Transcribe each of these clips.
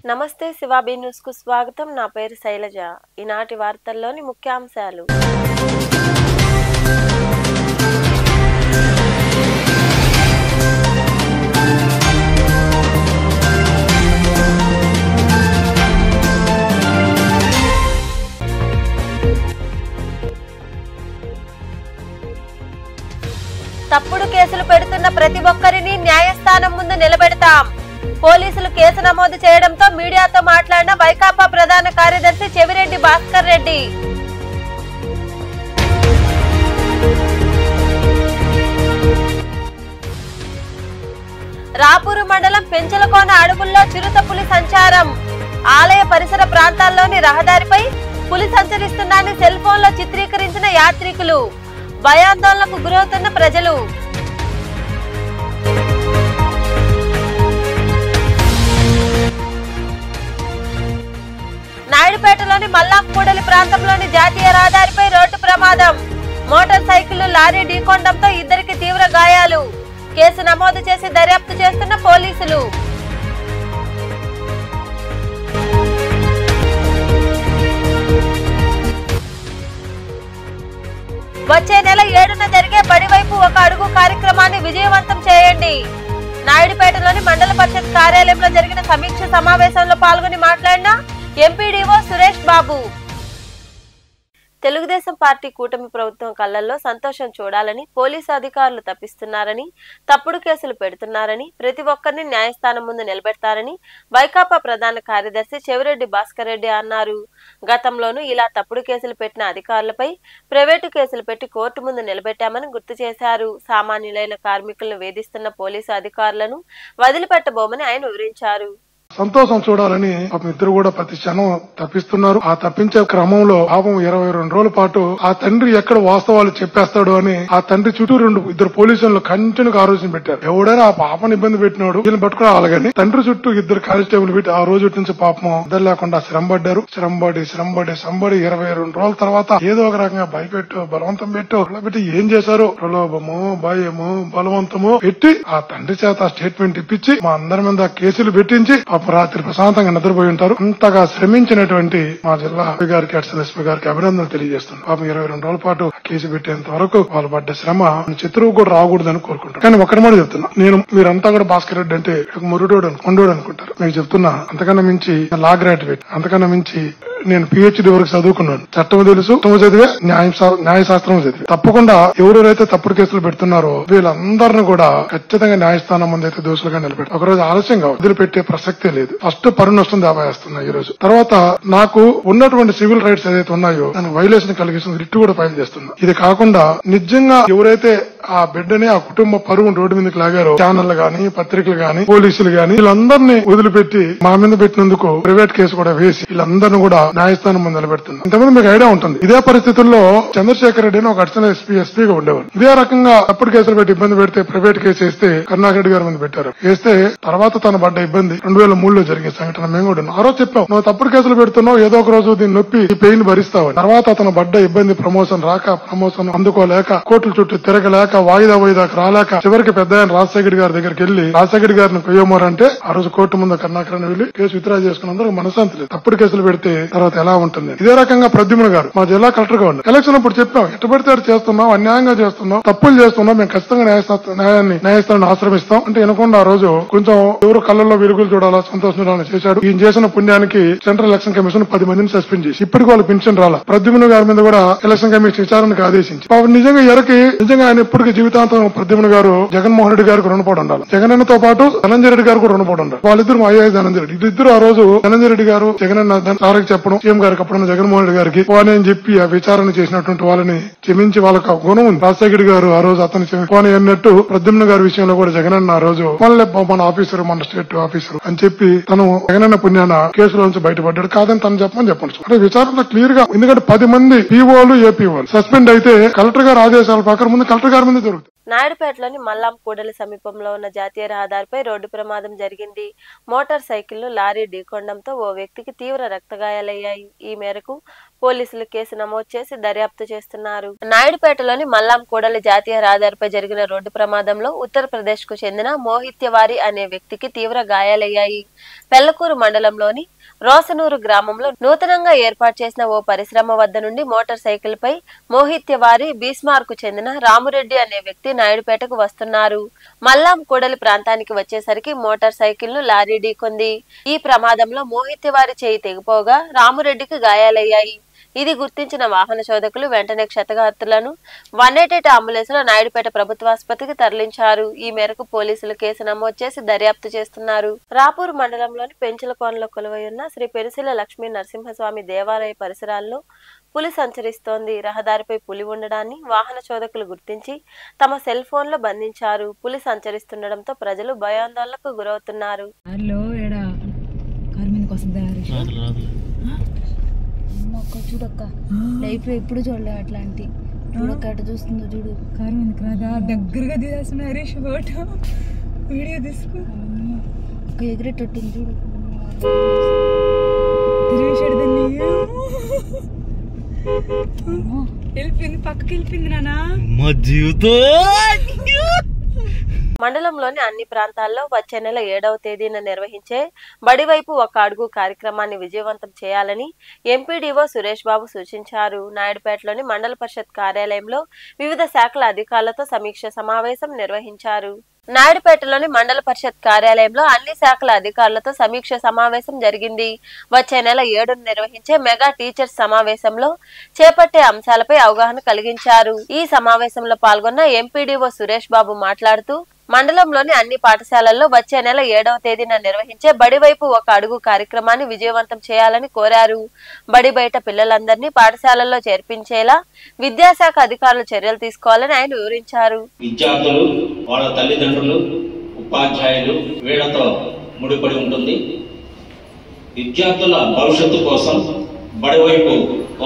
నమస్తే శివాబీ న్యూస్ కు స్వాగతం. నా పేరు శైలజ. ఈనాటి వార్తల్లోని ముఖ్యాంశాలు. తప్పుడు కేసులు పెడుతున్న ప్రతి ఒక్కరిని న్యాయస్థానం ముందు నిలబెడతాం. పోలీసులు కేసు నమోదు చేయడంతో మీడియాతో మాట్లాడిన వైకాపా ప్రధాన కార్యదర్శి చెవిరెడ్డి భాస్కర్ రెడ్డి. రాపూరు మండలం పెంచలకోన అడవుల్లో చిరుత పులి సంచారం. ఆలయ పరిసర ప్రాంతాల్లోని రహదారిపై పులి సంచరిస్తుందని సెల్ ఫోన్ లో చిత్రీకరించిన యాత్రికులు. భయాందోళనకు గురవుతున్న ప్రజలు. నాయుడుపేటలోని మల్లాంపూడలి ప్రాంతంలోని జాతీయ రహదారిపై రోడ్డు ప్రమాదం. మోటార్ సైకిల్ లారీ ఢీకొనడంతో ఇద్దరికి తీవ్ర గాయాలు. కేసు నమోదు చేసి దర్యాప్తు చేస్తున్న పోలీసులు. వచ్చే నెల 7న జరిగే బడివైపు ఒక అడుగు కార్యక్రమాన్ని విజయవంతం చేయండి. నాయుడుపేటలోని మండల పరిషత్ కార్యాలయంలో జరిగిన సమీక్ష సమావేశంలో పాల్గొని మాట్లాడిన ఎంపీడీఓ సురేష్ బాబు. తెలుగుదేశం పార్టీ కూటమి ప్రభుత్వం కళ్లల్లో సంతోషం చూడాలని పోలీసు అధికారులు తప్పిస్తున్నారని, తప్పుడు కేసులు పెడుతున్నారని, ప్రతి ఒక్కరిని న్యాయస్థానం ముందు నిలబెడతారని వైకాపా ప్రధాన కార్యదర్శి చెవిరెడ్డి భాస్కర్ రెడ్డి అన్నారు. గతంలోనూ ఇలా తప్పుడు కేసులు పెట్టిన అధికారులపై ప్రైవేటు కేసులు పెట్టి కోర్టు ముందు నిలబెట్టామని గుర్తు చేశారు. సామాన్యులైన కార్మికులను వేధిస్తున్న పోలీసు అధికారులను వదిలిపెట్టబోమని ఆయన వివరించారు. సంతోషం చూడాలని ఇద్దరు కూడా ప్రతి క్షణం తప్పిస్తున్నారు. ఆ తప్పించే క్రమంలో పాపం 22 రోజుల పాటు ఆ తండ్రి ఎక్కడ వాస్తవాలు చెప్పేస్తాడు అని ఆ తండ్రి చుట్టూ ఇద్దరు పోలీసులు కంటిన్యూగా ఆలోచన పెట్టారు. ఎవడైనా ఆ పాపను ఇబ్బంది పెట్టినాడు వీళ్ళని పట్టుకోవాలి కానీ తండ్రి చుట్టూ ఇద్దరు కానిస్టేబుల్ పెట్టి ఆ రోజు నుంచి పాపం ఇద్దరు లేకుండా శ్రమపడ్డారు. శ్రమపడి 22 రోజుల తర్వాత ఏదో ఒక రకంగా భయపెట్టు బలవంతం పెట్టి ఏం చేశారు, ప్రలోభము భయము బలవంతము పెట్టి ఆ తండ్రి చేత స్టేట్మెంట్ ఇప్పించి మా అందరి మీద కేసులు పెట్టించి రాత్రి ప్రశాంతంగా నిద్రపోయి ఉంటారు. అంతగా శ్రమించినటువంటి మా జిల్లా గారికి ఎస్పీ గారికి అభినందనలు తెలియజేస్తున్నారు. పాపం 22 రోజుల పాటు కేసు పెట్టేంత వరకు వాళ్ళు పడ్డ శ్రమ శత్రువు కూడా రాకూడదని కోరుకుంటారు. కానీ ఒకరి మాట చెప్తున్నా, నేను మీరంతా కూడా భాస్కర్ రెడ్డి అంటే మురుడోడు అనుకుంటారు. మీకు చెప్తున్నా, అంతకన్నా మించి లా గ్రాడ్యుయేట్, అంతకన్నా మించి నేను PhD వరకు చదువుకున్నాను. చట్టం తెలుసు, చదివే న్యాయశాస్త్రం చదివే. తప్పకుండా ఎవరెవరైతే తప్పుడు కేసులు పెడుతున్నారో వీళ్ళందరినీ కూడా ఖచ్చితంగా న్యాయస్థానం ముందు అయితే దోషులుగా నిలబెట్టారు. ఒకరోజు ఆలస్యంగా వదిలిపెట్టే ప్రసక్తే లేదు. ఫస్ట్ పన్ను నష్టం దావా వేస్తున్నా ఈ రోజు. తర్వాత నాకు ఉన్నటువంటి సివిల్ రైట్స్ ఏదైతే ఉన్నాయో దానికి వైలేషన్ కలిగిస్తుంది రిట్ కూడా ఫైల్ చేస్తున్నా. ఇది కాకుండా నిజంగా ఎవరైతే ఆ బిడ్డని ఆ కుటుంబ పరువు రోడ్డు మీదకి లాగారో ఛానళ్లు గాని పత్రికలు గాని పోలీసులు గాని వీళ్ళందరినీ వదిలిపెట్టి మా మీద పెట్టినందుకు ప్రైవేట్ కేసు కూడా వేసి వీళ్ళందరినీ కూడా న్యాయస్థానం ముందు నిలబెడుతున్నా. ఇంతమంది మీకు ఐడియా ఉంటుంది. ఇదే పరిస్థితుల్లో చంద్రశేఖర్ రెడ్డి ఒక అడిషనల్ ఎస్పీగా ఉండేవారు. ఇదే రకంగా తప్పుడు కేసులు పెట్టి ఇబ్బంది పెడితే ప్రైవేట్ కేసు వేస్తే కరుణాకర్ రెడ్డి గారి మీద పెట్టారు. వేస్తే తర్వాత తన పడ్డ ఇబ్బంది 2003లో జరిగే సంఘటన మేము కూడా ఆ రోజు చెప్పాం, నువ్వు తప్పుడు కేసులు పెడుతున్నావు, ఏదో ఒక రోజు దీన్ని నొప్పి ఈ పెయిన్ భరిస్తావు. తర్వాత అతను పడ్డ ఇబ్బంది ప్రమోషన్ రాక, ప్రమోషన్ అందుకోలేక, కోర్టుల చుట్టూ తిరగలేక, వాయిదాకు రాలేక చివరికి పెద్ద ఆయన రాజశేఖర్ గారి దగ్గరికి వెళ్లి రాజశేఖర్ గారిని కొయ్యమోరంటే ఆ రోజు కోర్టు ముందు కరుణాకర్ వెళ్లి కేసు విత్డ్రా చేసుకున్నందుకు మనశాంతి లేదు. తప్పుడు కేసులు పెడితే తర్వాత ఎలా ఉంటుంది. ఇదే రకంగా ప్రద్యుమ్న గారు మా జిల్లా కలెక్టర్ గా ఉన్నారు. ఎలక్షన్ అప్పుడు చెప్పాం, ఎట్ట పడితే చేస్తున్నాం, అన్యాయంగా చేస్తున్నాం, తప్పులు చేస్తున్నాం, మేము ఖచ్చితంగా న్యాయస్థానాన్ని ఆశ్రమిస్తాం అంటే వినకుండా ఆ రోజు కొంచెం ఎవరు కళ్ళల్లో వెలుగులు చూడాలా, సంతోషం చూడాలని చేశాడు. ఈయన చేసిన పుణ్యానికి సెంట్రల్ ఎలక్షన్ కమిషన్ 10 మందిని సస్పెండ్ చేసి ఇప్పటికి వాళ్ళు పెన్షన్ రాలా. ప్రద్యుమ్న గారి మీద కూడా ఎలక్షన్ కమిషన్ విచారణకు ఆదేశించి నిజంగా ఆయన ఇప్పటికి జీవితాంతం ప్రద్యుమ్న గారు జగన్మోహన్ రెడ్డి గారికి రుణపడి ఉండాలి. జగనన్నతో పాటు ధనంజయ రెడ్డి గారు కూడా రుణపడి ఉండాలి. వాళ్ళిద్దరు మా అయ్యాయి ధనంజయ రెడ్డి. ఇద్దరు ఆ రోజు ధనంజయ రెడ్డి గారు జగనన్న సార్కి చెప్పడం, సీఎం గారికి అప్పుడున్న జగన్మోహన్ రెడ్డి గారికి పోనీ అని చెప్పి ఆ విచారణ చేసినటువంటి వాళ్ళని క్షమించి వాళ్ళకి గుణం ఉంది. రాజశేఖర్ గారు ఆ రోజు అతను పోనీ అన్నట్టు ప్రద్యుమ్న గారి విషయంలో కూడా జగనన్న ఆ రోజు మన ఆఫీసర్, మన స్టేట్ ఆఫీసర్ అని చెప్పి తను జగనన్న పుణ్యాన కేసులో నుంచి బయటపడ్డాడు. కాదని తను చెప్పండి. అంటే విచారణ క్లియర్ గా, ఎందుకంటే 10 మంది POలు ఏపీఓలు సస్పెండ్ అయితే కలెక్టర్ గారు ఆదేశాల ప్రకారం ముందు కలెక్టర్ గారి మీద జరుగుతుంది. నాయుడుపేటలోని మల్లాంపూడలి సమీపంలో ఉన్న జాతీయ రహదారిపై రోడ్డు ప్రమాదం జరిగింది. మోటార్ సైకిల్ లారీ ఢీకొనడంతో ఓ వ్యక్తికి తీవ్ర రక్తగాయాలయ్యాయి. ఈ మేరకు పోలీసులు కేసు నమోదు చేసి దర్యాప్తు చేస్తున్నారు. నాయుడుపేటలోని మల్లాం కూడలి జాతీయ రహదారిపై జరిగిన రోడ్డు ప్రమాదంలో ఉత్తరప్రదేశ్ కు చెందిన మోహిత్యవారి అనే వ్యక్తికి తీవ్ర గాయాలయ్యాయి. పెళ్లకూరు మండలంలోని రోసనూరు గ్రామంలో నూతనంగా ఏర్పాటు చేసిన ఓ పరిశ్రమ వద్ద నుండి మోటార్ సైకిల్ పై మోహిత్యవారి బీస్మార్ కు చెందిన రామురెడ్డి అనే వ్యక్తి నాయుడుపేటకు వస్తున్నారు. మల్లాం కూడలి ప్రాంతానికి వచ్చేసరికి మోటార్ సైకిల్ ను లారీ ఢీకొంది. ఈ ప్రమాదంలో మోహిత్యవారి చేయి తెగిపోగా రామురెడ్డికి గాయాలయ్యాయి. ఇది గుర్తించిన వాహన శోధకులు వెంటనే క్షతగాత్రులను 188 అంబులెన్స్ లో నాయుడుపేట ప్రభుత్వాసుపత్రికి తరలించారు. ఈ మేరకు పోలీసులు కేసు నమోదు చేసి దర్యాప్తు చేస్తున్నారు. రాపూర్ మండలంలోని పెంచులకోనలో కొలువై ఉన్న శ్రీ పెరిశిల లక్ష్మీ నరసింహస్వామి దేవాలయ పరిసరాల్లో పులి సంచరిస్తోంది. రహదారిపై పులి ఉండడాన్ని వాహన శోధకులు గుర్తించి తమ సెల్ ఫోన్ లో బంధించారు. పులి సంచరిస్తుండటంతో ప్రజలు భయాందోళనకు గురవుతున్నారు. చూడక్క లైఫ్ లో ఎప్పుడు చూడలే అట్లాంటి చూడక్క అటు చూస్తుందో చూడు కారు మందికి రాదా దగ్గరగా తీసేస్తున్నా హరీష్ ఫోటో వీడియో తీసుకో ఒక ఎగిరేటట్టుంది చూడు తిరిగేసాడు దాన్ని వెళ్ళిపోయింది పక్కకి వెళ్ళిపోయింది నానా మా జీవితం. మండలంలోని అన్ని ప్రాంతాల్లో వచ్చే నెల 7వ తేదీన నిర్వహించే బడివైపు ఒక అడుగు కార్యక్రమాన్ని విజయవంతం చేయాలని ఎంపీడీఓ సురేష్ బాబు సూచించారు. నాయుడుపేటలోని మండల పరిషత్ కార్యాలయంలో వివిధ శాఖల అధికారులతో సమీక్ష సమావేశం నిర్వహించారు. నాయుడుపేటలోని మండల పరిషత్ కార్యాలయంలో అన్ని శాఖల అధికారులతో సమీక్ష సమావేశం జరిగింది. వచ్చే నెల 7న నిర్వహించే మెగా టీచర్స్ సమావేశంలో చేపట్టే అంశాలపై అవగాహన కలిగించారు. ఈ సమావేశంలో పాల్గొన్న ఎంపీడీఓ సురేష్ బాబు మాట్లాడుతూ మండలంలోని అన్ని పాఠశాలల్లో వచ్చే నెల 7వ తేదీన నిర్వహించే బడివైపు ఒక అడుగు కార్యక్రమాన్ని విజయవంతం చేయాలని కోరారు. బడి బయట పిల్లలందరినీ పాఠశాలల్లో చేర్పించేలా విద్యాశాఖ అధికారులు చర్యలు తీసుకోవాలని ఆయన వివరించారు. విద్యార్థులు, వాళ్ళ తల్లిదండ్రులు, ఉపాధ్యాయులు వీళ్లతో ముడిపడి ఉంటుంది. విద్యార్థుల భవిష్యత్తు కోసం బడివైపు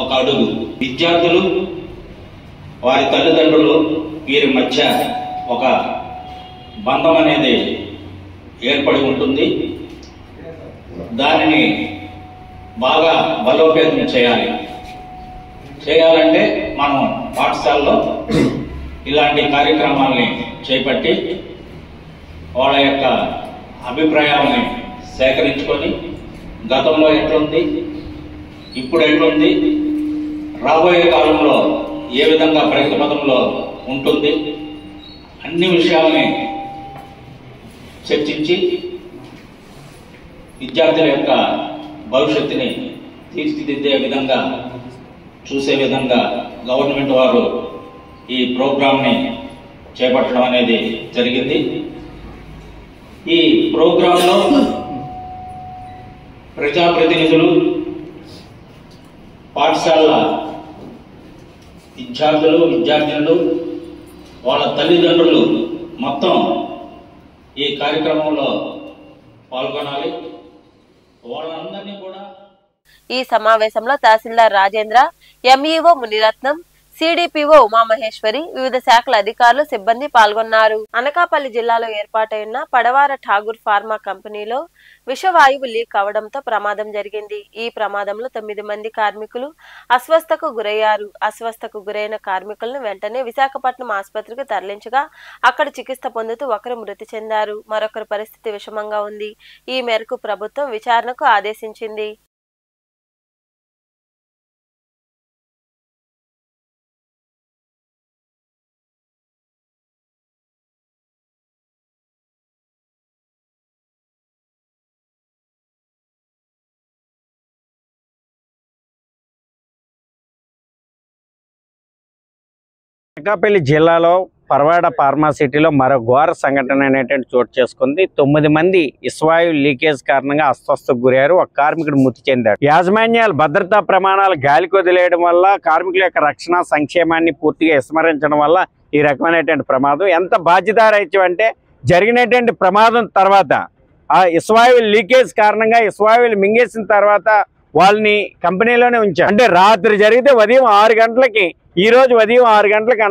ఒక అడుగు. విద్యార్థులు, వారి తల్లిదండ్రులు వీరి మధ్య ఒక బంధం అనేది ఏర్పడి ఉంటుంది. దానిని బాగా బలోపేతం చేయాలంటే మనం పాఠశాలలో ఇలాంటి కార్యక్రమాలని చేపట్టి వాళ్ళ యొక్క అభిప్రాయాలని సేకరించుకొని గతంలో ఎట్లుంది, ఇప్పుడు ఎట్లుంది, రాబోయే కాలంలో ఏ విధంగా ప్రగతి పథంలో ఉంటుంది అన్ని విషయాలని చర్చించి విద్యార్థుల యొక్క భవిష్యత్తుని తీర్చిదిద్దే విధంగా చూసే విధంగా గవర్నమెంట్ వారు ఈ ప్రోగ్రాంని చేపట్టడం అనేది జరిగింది. ఈ ప్రోగ్రాంలో ప్రజాప్రతినిధులు, పాఠశాలల విద్యార్థులు, విద్యార్థినులు, వాళ్ళ తల్లిదండ్రులు మొత్తం ఈ కార్యక్రమంలో పాల్గొనాలి. వాళ్ళందరినీ కూడా ఈ సమావేశంలో తహసీల్దార్ రాజేంద్ర, ఎంఈఓ మునిరత్నం, సిడిపిఓ ఉమామహేశ్వరి, వివిధ శాఖల అధికారులు, సిబ్బంది పాల్గొన్నారు. అనకాపల్లి జిల్లాలో ఏర్పాటైన పడవార ఠాగూర్ ఫార్మా కంపెనీలో విషవాయువు లీక్ అవడంతో ప్రమాదం జరిగింది. ఈ ప్రమాదంలో 9 మంది కార్మికులు అస్వస్థకు గురయ్యారు. అస్వస్థకు గురైన కార్మికులను వెంటనే విశాఖపట్నం ఆసుపత్రికి తరలించగా అక్కడ చికిత్స పొందుతూ ఒకరు మృతి చెందారు. మరొకరి పరిస్థితి విషమంగా ఉంది. ఈ మేరకు ప్రభుత్వం విచారణకు ఆదేశించింది. అనకాపల్లి జిల్లాలో పరవాడ ఫార్మాసిటీలో మరో ఘోర సంఘటన అనేటువంటి చోటు చేసుకుంది. 9 మంది ఇస్వాయు లీకేజ్ కారణంగా అస్వస్థకు గురయ్యారు. ఒక కార్మికుడు మృతి చెందాడు. యాజమాన్యాలు భద్రతా ప్రమాణాలు గాలికి వదిలేయడం వల్ల, కార్మికుల యొక్క రక్షణ సంక్షేమాన్ని పూర్తిగా విస్మరించడం వల్ల ఈ రకమైనటువంటి ప్రమాదం. ఎంత బాధ్యతారహిత్యం అంటే జరిగినటువంటి ప్రమాదం తర్వాత ఆ ఇస్వాయు లీకేజ్ కారణంగా ఇస్వాయులు మింగేసిన తర్వాత వాళ్ళని కంపెనీలోనే ఉంచారు. అంటే రాత్రి జరిగితే ఉదయం 6 గంటలకి, ఈ రోజు ఉదయం 6 గంటలకి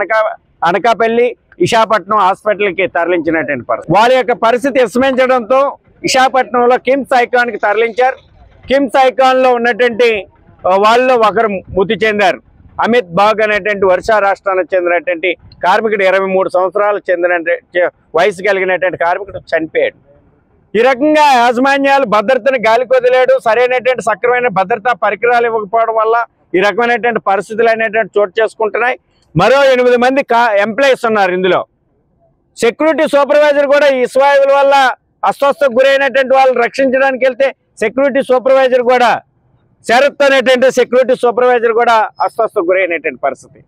అనకాపల్లి విశాఖపట్నం హాస్పిటల్కి తరలించినటువంటి పరిస్థితి. వాళ్ళ యొక్క పరిస్థితి విస్మరించడంతో విశాఖపట్నంలో కిమ్స్ ఐకాన్కి తరలించారు. కిమ్స్ ఐకాన్లో ఉన్నటువంటి వాళ్ళలో ఒకరు మృతి చెందారు. అమిత్ బాగ్ అనేటువంటి ఒరిస్సా రాష్ట్రానికి చెందినటువంటి కార్మికుడు, 23 సంవత్సరాలు వయసు కలిగినటువంటి కార్మికుడు చనిపోయాడు. ఈ రకంగా యాజమాన్యాలు భద్రతను గాలికి వదిలేడు, సరైనటువంటి సక్రమైన భద్రతా పరికరాలు ఇవ్వకపోవడం వల్ల ఈ రకమైనటువంటి పరిస్థితులు అనేటువంటి చోటు చేసుకుంటున్నాయి. మరో 8 మంది ఎంప్లాయీస్ ఉన్నారు. ఇందులో సెక్యూరిటీ సూపర్వైజర్ కూడా ఈ ఇస్వాయువుల వల్ల అస్వస్థకు గురైనటువంటి వాళ్ళని రక్షించడానికి వెళ్తే సెక్యూరిటీ సూపర్వైజర్ కూడా, శరత్ అనేటువంటి సెక్యూరిటీ సూపర్వైజర్ కూడా అస్వస్థకు గురైనటువంటి పరిస్థితి.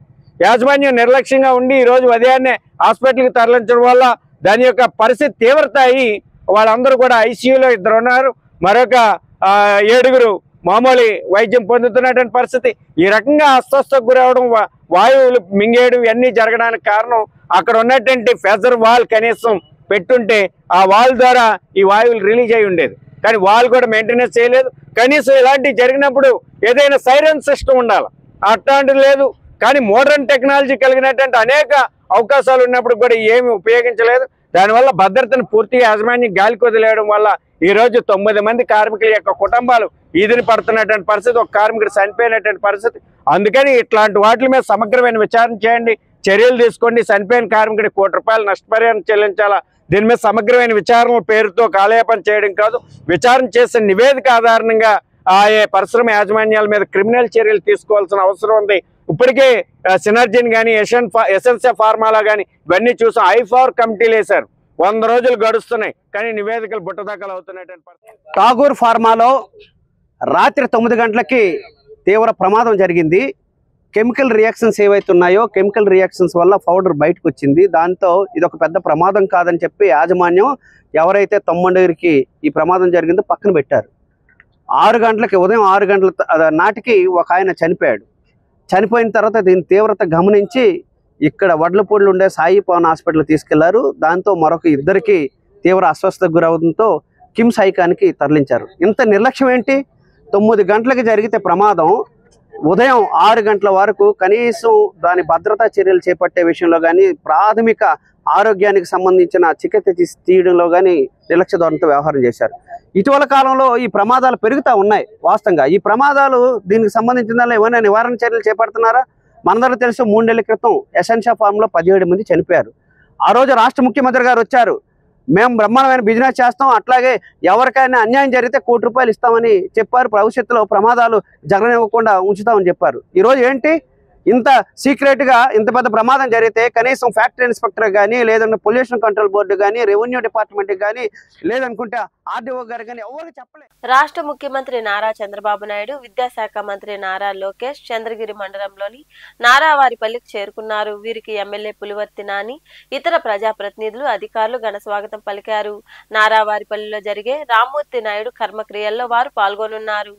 యాజమాన్యం నిర్లక్ష్యంగా ఉండి ఈరోజు ఉదయాన్నే హాస్పిటల్కి తరలించడం వల్ల దాని యొక్క పరిస్థితి తీవ్రత అయ్యి వాళ్ళందరూ కూడా ఐసీయూలో 2 ఉన్నారు, మరొక 7 మామూలు వైద్యం పొందుతున్నటువంటి పరిస్థితి. ఈ రకంగా అస్వస్థకు గురవడం, వాయువులు మింగేయడం ఇవన్నీ జరగడానికి కారణం అక్కడ ఉన్నటువంటి ఫెజర్ వాల్ కనీసం పెట్టుంటే ఆ వాల్ ద్వారా ఈ వాయువులు రిలీజ్ అయి ఉండేది. కానీ వాల్ కూడా మెయింటెనెన్స్ చేయలేదు. కనీసం ఇలాంటివి జరిగినప్పుడు ఏదైనా సైరన్ సిస్టమ్ ఉండాలి, అట్లాంటిది లేదు. కానీ మోడర్న్ టెక్నాలజీ కలిగినటువంటి అనేక అవకాశాలు ఉన్నప్పుడు కూడా ఏమి ఉపయోగించలేదు. దానివల్ల భద్రతను పూర్తిగా యాజమాన్యం గాలికి వదిలేయడం వల్ల ఈరోజు 9 మంది కార్మికుల యొక్క కుటుంబాలు ఈదిని పడుతున్నటువంటి పరిస్థితి, ఒక కార్మికుడు చనిపోయినటువంటి పరిస్థితి. అందుకని ఇట్లాంటి వాటి మీద సమగ్రమైన విచారణ చేయండి, చర్యలు తీసుకోండి. చనిపోయిన కార్మికుడికి ₹1 నష్టపరిహారం చెల్లించాలా. దీని మీద సమగ్రమైన విచారణ పేరుతో కాలయాపన చేయడం కాదు, విచారణ చేసిన నివేదిక ఆధారంగా ఆయా పరిశ్రమ యాజమాన్యాల మీద క్రిమినల్ చర్యలు తీసుకోవాల్సిన అవసరం ఉంది. ఇప్పటికే సినర్జీని కానీ ఎస్ఎన్సీ ఫార్మాలా కానీ ఇవన్నీ చూసాం. ఐఫార్ కమిటీలు వేశారు, 100 రోజులు గడుస్తున్నాయి, కానీ నివేదికలు బుట్టదాఖలు అవుతున్నటువంటి. ఠాగూర్ ఫార్మాలో రాత్రి 9 గంటలకి తీవ్ర ప్రమాదం జరిగింది. కెమికల్ రియాక్షన్స్ ఏవైతే ఉన్నాయో కెమికల్ రియాక్షన్స్ వల్ల పౌడర్ బయటకు వచ్చింది. దాంతో ఇది ఒక పెద్ద ప్రమాదం కాదని చెప్పి యాజమాన్యం ఎవరైతే తొమ్మండగిరికి ఈ ప్రమాదం జరిగిందో పక్కన పెట్టారు. 6 గంటలకి, ఉదయం 6 గంటల నాటికి ఒక ఆయన చనిపోయాడు. చనిపోయిన తర్వాత దీని తీవ్రత గమనించి ఇక్కడ వడ్లపూడిలో ఉండే సాయి పవన్ హాస్పిటల్ తీసుకెళ్లారు. దాంతో మరొక 2కి తీవ్ర అస్వస్థతకు గురవడంతో కిమ్స్ ఐకాన్కి తరలించారు. ఇంత నిర్లక్ష్యం ఏంటి? 9 గంటలకు జరిగితే ప్రమాదం, ఉదయం 6 గంటల వరకు కనీసం దాని భద్రతా చర్యలు చేపట్టే విషయంలో కానీ, ప్రాథమిక ఆరోగ్యానికి సంబంధించిన చికిత్స తీయడంలో కానీ నిర్లక్ష్య ధోరణితో వ్యవహారం చేశారు. ఇటీవల కాలంలో ఈ ప్రమాదాలు పెరుగుతూ ఉన్నాయి. వాస్తవంగా ఈ ప్రమాదాలు దీనికి సంబంధించిన ఏమైనా నివారణ చర్యలు చేపడుతున్నారా? మనందరికీ తెలుసు, 3 నెలల క్రితం ఎసెన్షియా ఫార్మ్లో 17 మంది చనిపోయారు. ఆ రోజు రాష్ట్ర ముఖ్యమంత్రి గారు వచ్చారు, మేము బ్రహ్మాండమైన బిజినెస్ చేస్తాం, అట్లాగే ఎవరికైనా అన్యాయం జరిగితే ₹1 ఇస్తామని చెప్పారు. భవిష్యత్తులో ప్రమాదాలు జరగనివ్వకుండా ఉంచుతామని చెప్పారు. ఈరోజు ఏంటి, ఇంత సీక్రెట్గా ఇంత పెద్ద ప్రమాదం జరిగితే కనీసం ఫ్యాక్టరీ ఇన్స్పెక్టర్ కానీ, లేదంటే పొల్యూషన్ కంట్రోల్ బోర్డు కానీ, రెవెన్యూ డిపార్ట్మెంట్ కానీ, లేదనుకుంటే ఆర్డీఓ గారు కానీ ఎవరికి చెప్పలేదు. రాష్ట్ర ముఖ్యమంత్రి నారా చంద్రబాబు నాయుడు, విద్యాశాఖ మంత్రి నారా లోకేష్ చంద్రగిరి మండలంలోని నారావారిపల్లికి చేరుకున్నారు. వీరికి ఎమ్మెల్యే పులివర్తి నాని, ఇతర ప్రజాప్రతినిధులు, అధికారులు ఘన స్వాగతం పలికారు. నారావారిపల్లిలో జరిగే రామ్మూర్తి నాయుడు కర్మక్రియల్లో వారు పాల్గొనున్నారు.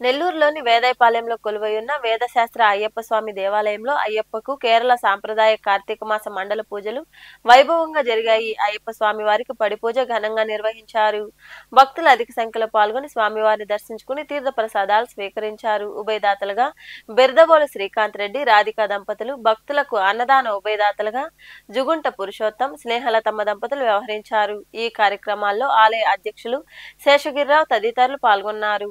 నెల్లూరులోని వేదాయపాలెంలో కొలువైయున్న వేదశాస్త్ర అయ్యప్ప స్వామి దేవాలయంలో అయ్యప్పకు కేరళ సాంప్రదాయ కార్తీక మాస మండల పూజలు వైభవంగా జరిగాయి. అయ్యప్ప స్వామి వారికి పడి పూజ ఘనంగా నిర్వహించారు. భక్తులు అధిక సంఖ్యలో పాల్గొని స్వామివారిని దర్శించుకుని తీర్థ ప్రసాదాలు స్వీకరించారు. ఉభయదాతలుగా బెర్దబోలు శ్రీకాంత్ రెడ్డి, రాధికా దంపతులు, భక్తులకు అన్నదాన ఉభయదాతలుగా జుగుంట పురుషోత్తం, స్నేహలతమ్మ దంపతులు వ్యవహరించారు. ఈ కార్యక్రమాల్లో ఆలయ అధ్యక్షులు శేషగిరిరావు తదితరులు పాల్గొన్నారు.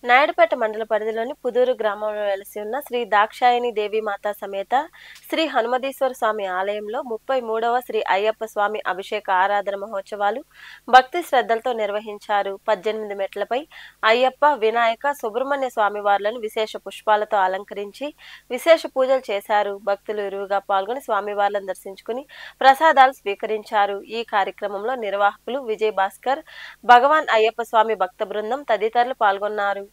నాయుడుపేట మండల పరిధిలోని పుదూరు గ్రామంలో వెలసి ఉన్న శ్రీ దాక్షాయని దేవి మాతా సమేత శ్రీ హనుమదీశ్వర స్వామి ఆలయంలో 33వ శ్రీ అయ్యప్ప స్వామి అభిషేక ఆరాధన మహోత్సవాలు భక్తి శ్రద్ధలతో నిర్వహించారు. 18 మెట్లపై అయ్యప్ప, వినాయక, సుబ్రహ్మణ్య స్వామి వార్లను విశేష పుష్పాలతో అలంకరించి విశేష పూజలు చేశారు. భక్తులు ఇరువుగా పాల్గొని స్వామివార్లను దర్శించుకుని ప్రసాదాలు స్వీకరించారు. ఈ కార్యక్రమంలో నిర్వాహకులు విజయ్ భాస్కర్, భగవాన్ అయ్యప్ప స్వామి భక్త బృందం తదితరులు పాల్గొన్నారు.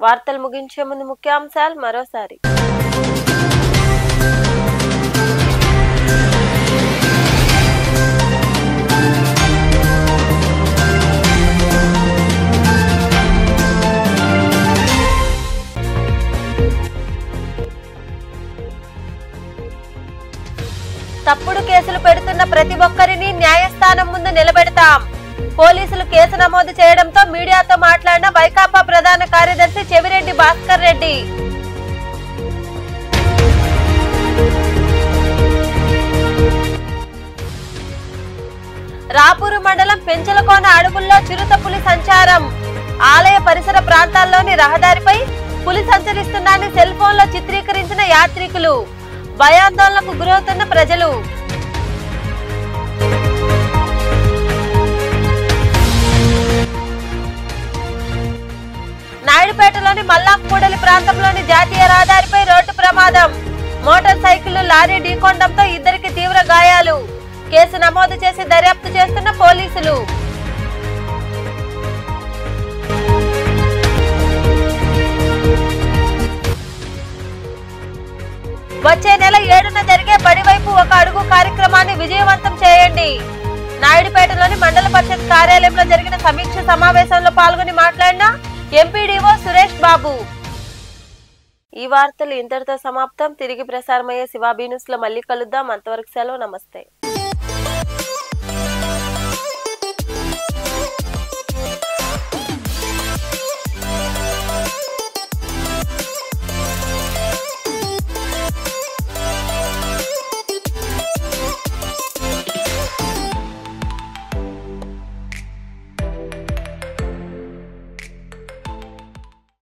వార్తలు ముగించే ముందు ముఖ్యాంశాలు మరోసారి. తప్పుడు కేసులు పెడుతున్న ప్రతి ఒక్కరిని న్యాయస్థానం ముందు నిలబెడతాం. పోలీసులు కేసు నమోదు చేయడంతో మీడియాతో మాట్లాడిన వైకాపా ప్రధాన కార్యదర్శి చెవిరెడ్డి భాస్కర్ రెడ్డి. రాపూరు మండలం పెంచలకోన అడవుల్లో చిరుత పులి సంచారం. ఆలయ పరిసర ప్రాంతాల్లోని రహదారిపై పులి సంచరిస్తుందని సెల్ ఫోన్ లో చిత్రీకరించిన యాత్రికులు. భయాందోళనకు గురవుతున్న ప్రజలు. నాయుడుపేటలోని మల్లాంపూడలి ప్రాంతంలోని జాతీయ రహదారిపై రోడ్డు ప్రమాదం. మోటార్ సైకిల్ లారీ ఢీకొనడంతో ఇద్దరికి తీవ్ర గాయాలు. కేసు నమోదు చేసి దర్యాప్తు చేస్తున్న పోలీసులు. వచ్చే నెల 7న జరిగే బడివైపు ఒక అడుగు కార్యక్రమాన్ని విజయవంతం చేయండి. నాయుడుపేటలోని మండల పరిషత్ కార్యాలయంలో జరిగిన సమీక్ష సమావేశంలో పాల్గొని మాట్లాడిన ఎంపీడీఓ సురేష్ బాబు. ఈ వార్తలు ఇంతటితో సమాప్తం. తిరిగి ప్రసారమయ్యే శివాబీ న్యూస్ లో మళ్ళీ కలుద్దాం. అంతవరకు సెలవు. నమస్తే.